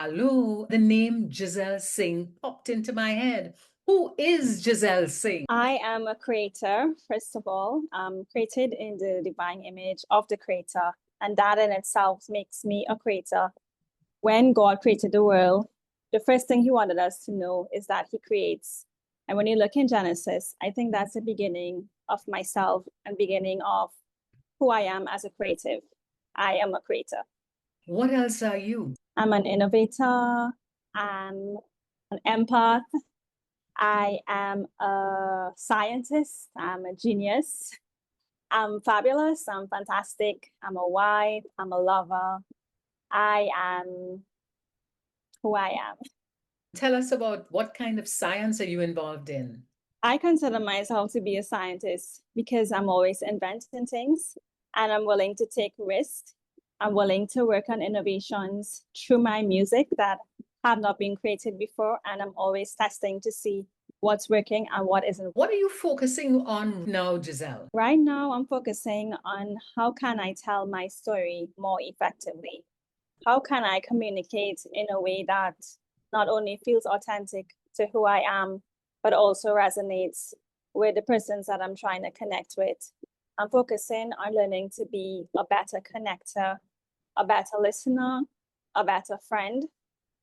Hello, the name Giselle Singh popped into my head. Who is Giselle Singh? I am a creator, first of all. I'm created in the divine image of the creator, and that in itself makes me a creator. When God created the world, the first thing he wanted us to know is that he creates. And when you look in Genesis, I think that's the beginning of myself and beginning of who I am as a creative. I am a creator. What else are you? I'm an innovator. I'm an empath. I am a scientist. I'm a genius. I'm fabulous. I'm fantastic. I'm a wife. I'm a lover. I am who I am. Tell us about what kind of science are you involved in? I consider myself to be a scientist because I'm always inventing things and I'm willing to take risks. I'm willing to work on innovations through my music that have not been created before. And I'm always testing to see what's working and what isn't. What are you focusing on now, Giselle? Right now, I'm focusing on how can I tell my story more effectively? How can I communicate in a way that not only feels authentic to who I am, but also resonates with the persons that I'm trying to connect with? I'm focusing on learning to be a better connector, a better listener, a better friend,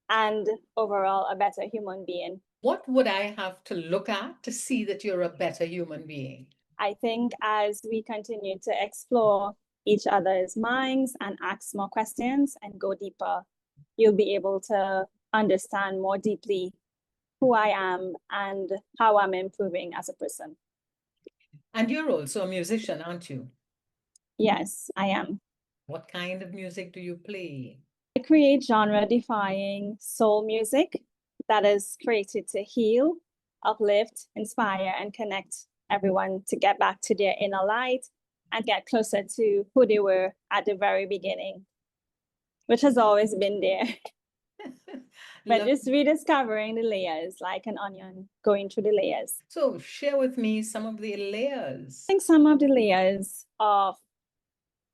and overall a better human being. What would I have to look at to see that you're a better human being? I think as we continue to explore each other's minds and ask more questions and go deeper, you'll be able to understand more deeply who I am and how I'm improving as a person. And you're also a musician, aren't you? Yes, I am. What kind of music do you play? I create genre defying soul music that is created to heal, uplift, inspire, and connect everyone to get back to their inner light and get closer to who they were at the very beginning, which has always been there. But Love. just rediscovering the layers like an onion, going through the layers. So share with me some of the layers. I think some of the layers of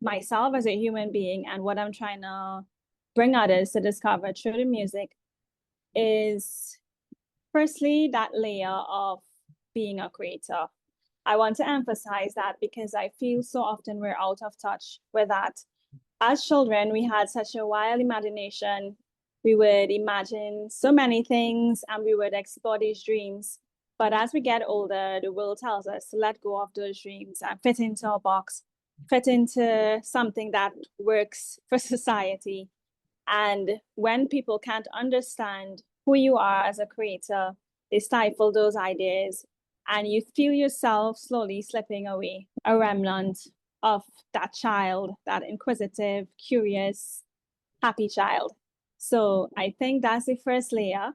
myself as a human being and what I'm trying to bring others to discover through the music is firstly that layer of being a creator. I want to emphasize that because I feel so often we're out of touch with that. As children, we had such a wild imagination. We would imagine so many things and we would explore these dreams. But as we get older, the world tells us to let go of those dreams and fit into a box, fit into something that works for society. And when people can't understand who you are as a creator, they stifle those ideas and you feel yourself slowly slipping away, a remnant of that child, that inquisitive, curious, happy child. So I think that's the first layer.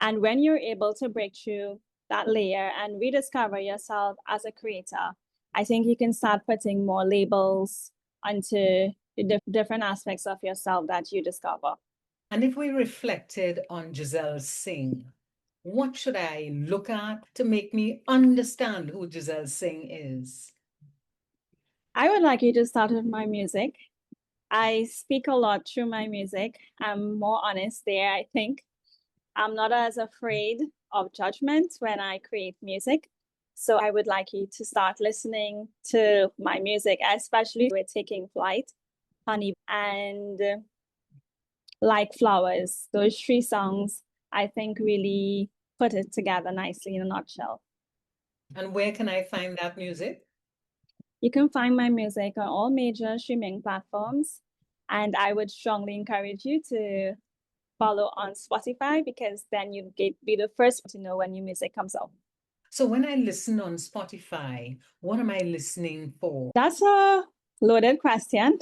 And when you're able to break through that layer and rediscover yourself as a creator, I think you can start putting more labels onto the different aspects of yourself that you discover. And if we reflected on Giselle Singh, what should I look at to make me understand who Giselle Singh is? I would like you to start with my music. I speak a lot through my music. I'm more honest there, I think. I'm not as afraid of judgment when I create music. So I would like you to start listening to my music, especially with Taking Flight, Honey, and Like Flowers. Those three songs, I think, really put it together nicely in a nutshell. And where can I find that music? You can find my music on all major streaming platforms. And I would strongly encourage you to follow on Spotify because then you'd be the first to know when new music comes out. So when I listen on Spotify, what am I listening for? That's a loaded question.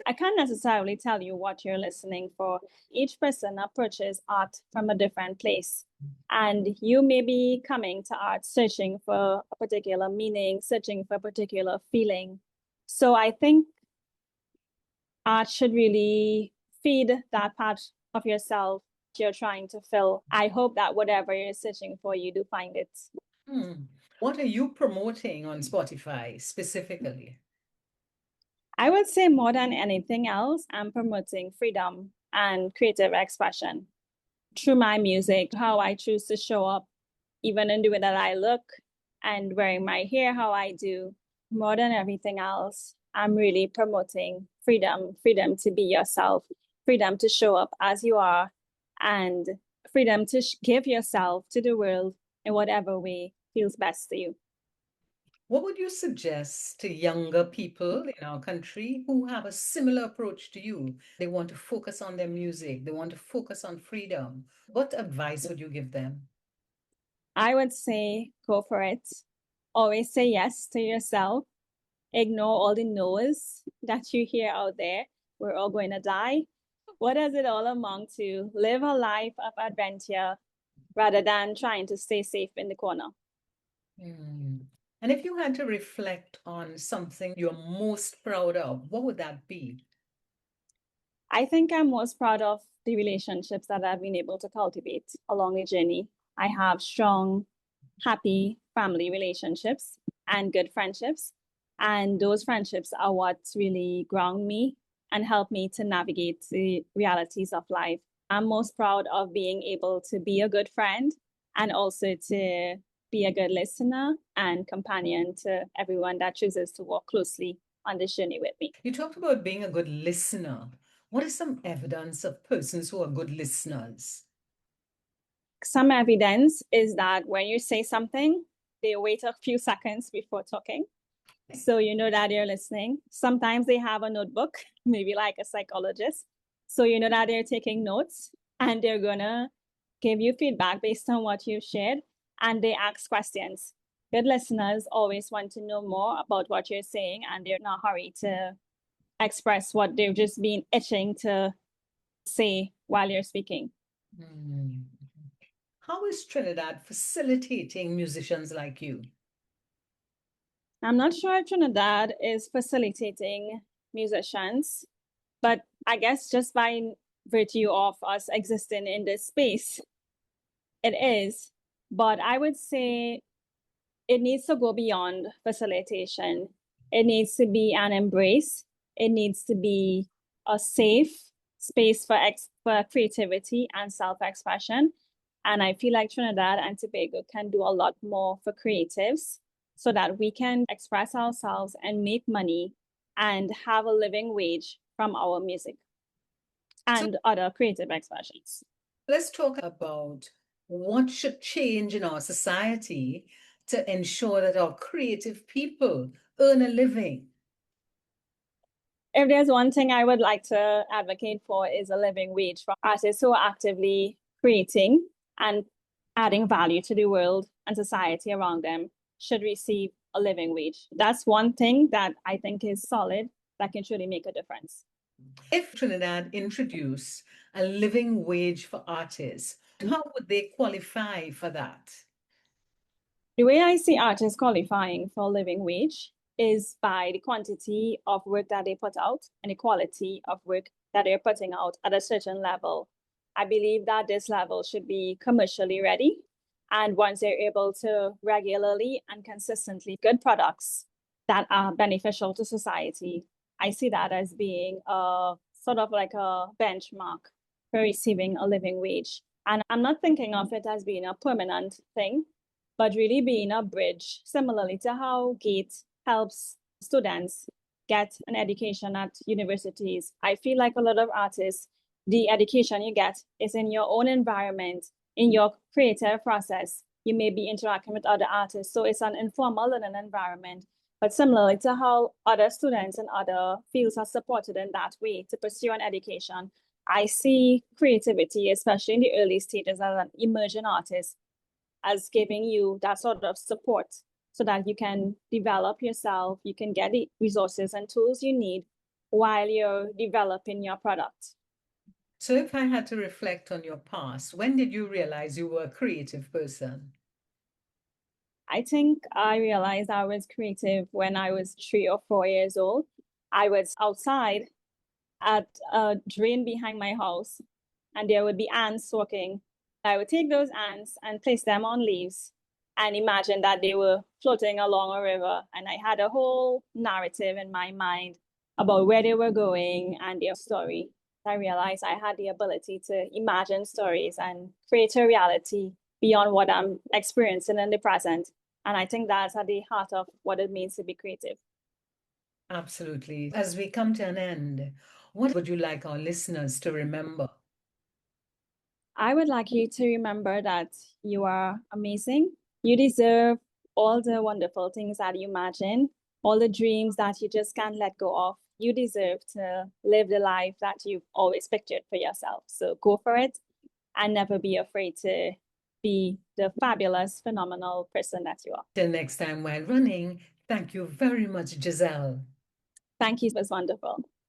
I can't necessarily tell you what you're listening for. Each person approaches art from a different place. And you may be coming to art searching for a particular meaning, searching for a particular feeling. So I think art should really feed that part of yourself you're trying to fill. I hope that whatever you're searching for, you do find it. Hmm. What are you promoting on Spotify specifically? I would say more than anything else, I'm promoting freedom. and creative expression through my music, how I choose to show up, even in the way that I look and wearing my hair how I do. More than everything else, I'm really promoting freedom, freedom to be yourself, freedom to show up as you are, and freedom to give yourself to the world in whatever way feels best to you. What would you suggest to younger people in our country who have a similar approach to you? They want to focus on their music, they want to focus on freedom. What advice would you give them? I would say go for it. Always say yes to yourself. Ignore all the no's that you hear out there. We're all going to die. What does it all amount to? Live a life of adventure rather than trying to stay safe in the corner. Hmm. And if you had to reflect on something you're most proud of, what would that be? I think I'm most proud of the relationships that I've been able to cultivate along the journey. I have strong, happy family relationships and good friendships. And those friendships are what really ground me and help me to navigate the realities of life. I'm most proud of being able to be a good friend and also to be a good listener and companion to everyone that chooses to walk closely on this journey with me. You talked about being a good listener. What is some evidence of persons who are good listeners? Some evidence is that when you say something, they wait a few seconds before talking. So you know that they're listening. Sometimes they have a notebook, maybe like a psychologist. So you know that they're taking notes and they're gonna give you feedback based on what you've shared, and they ask questions. Good listeners always want to know more about what you're saying, and they're in a hurry to express what they've just been itching to say while you're speaking. Hmm. How is Trinidad facilitating musicians like you? I'm not sure if Trinidad is facilitating musicians, but I guess just by virtue of us existing in this space, it is. But I would say it needs to go beyond facilitation. It needs to be an embrace. It needs to be a safe space for creativity and self-expression. And I feel like Trinidad and Tobago can do a lot more for creatives so that we can express ourselves and make money and have a living wage from our music So and other creative expressions. let's talk about what should change in our society to ensure that our creative people earn a living. If there's one thing I would like to advocate for is a living wage for artists who are actively creating and adding value to the world and society around them should receive a living wage. That's one thing that I think is solid that can truly make a difference. If Trinidad introduced a living wage for artists, how would they qualify for that? The way I see artists qualifying for a living wage is by the quantity of work that they put out and the quality of work that they're putting out at a certain level. I believe that this level should be commercially ready. And once they're able to regularly and consistently good products that are beneficial to society, I see that as being a sort of like a benchmark for receiving a living wage. And I'm not thinking of it as being a permanent thing, but really being a bridge, similarly to how GATE helps students get an education at universities. I feel like a lot of artists, the education you get is in your own environment, in your creative process. You may be interacting with other artists. So it's an informal learning environment. But similarly to how other students in other fields are supported in that way to pursue an education, I see creativity, especially in the early stages as an emerging artist, as giving you that sort of support so that you can develop yourself, you can get the resources and tools you need while you're developing your product. So, if I had to reflect on your past, when did you realize you were a creative person? I think I realized I was creative when I was 3 or 4 years old. I was outside at a drain behind my house, and there would be ants working. I would take those ants and place them on leaves and imagine that they were floating along a river. And I had a whole narrative in my mind about where they were going and their story. I realized I had the ability to imagine stories and create a reality beyond what I'm experiencing in the present. And I think that's at the heart of what it means to be creative. Absolutely. As we come to an end, what would you like our listeners to remember? I would like you to remember that you are amazing. You deserve all the wonderful things that you imagine, all the dreams that you just can't let go of. You deserve to live the life that you've always pictured for yourself. So go for it and never be afraid to be the fabulous, phenomenal person that you are. Till next time while running, thank you very much, Giselle. Thank you. It was wonderful.